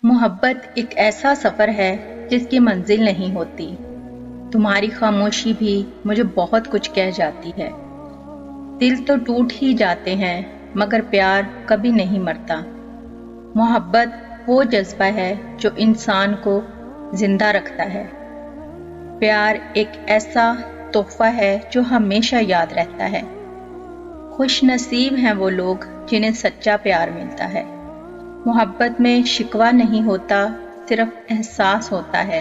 محبت ایک ایسا سفر ہے جس کی منزل نہیں ہوتی۔ تمہاری خاموشی بھی مجھے بہت کچھ کہہ جاتی ہے۔ دل تو ٹوٹ ہی جاتے ہیں مگر پیار کبھی نہیں مرتا۔ محبت وہ جذبہ ہے جو انسان کو زندہ رکھتا ہے۔ پیار ایک ایسا تحفہ ہے جو ہمیشہ یاد رہتا ہے۔ خوش نصیب ہیں وہ لوگ جنہیں سچا پیار ملتا ہے۔ محبت میں شکوہ نہیں ہوتا، صرف احساس ہوتا ہے۔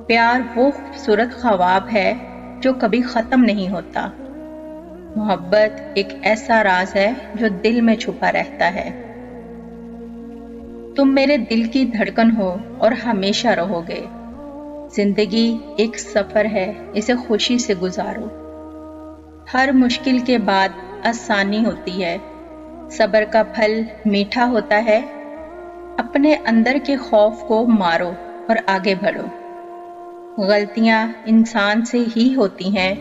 پیار وہ خوبصورت خواب ہے جو کبھی ختم نہیں ہوتا۔ محبت ایک ایسا راز ہے جو دل میں چھپا رہتا ہے۔ تم میرے دل کی دھڑکن ہو اور ہمیشہ رہو گے۔ زندگی ایک سفر ہے، اسے خوشی سے گزارو۔ ہر مشکل کے بعد آسانی ہوتی ہے، صبر کا پھل میٹھا ہوتا ہے۔ اپنے اندر کے خوف کو مارو اور آگے بڑھو۔ غلطیاں انسان سے ہی ہوتی ہیں۔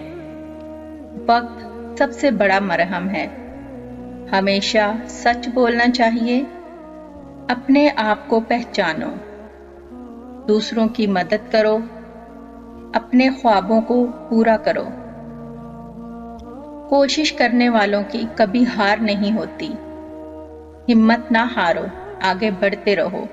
وقت سب سے بڑا مرہم ہے۔ ہمیشہ سچ بولنا چاہیے۔ اپنے آپ کو پہچانو، دوسروں کی مدد کرو، اپنے خوابوں کو پورا کرو۔ کوشش کرنے والوں کی کبھی ہار نہیں ہوتی۔ ہمت نہ ہارو، آگے بڑھتے رہو۔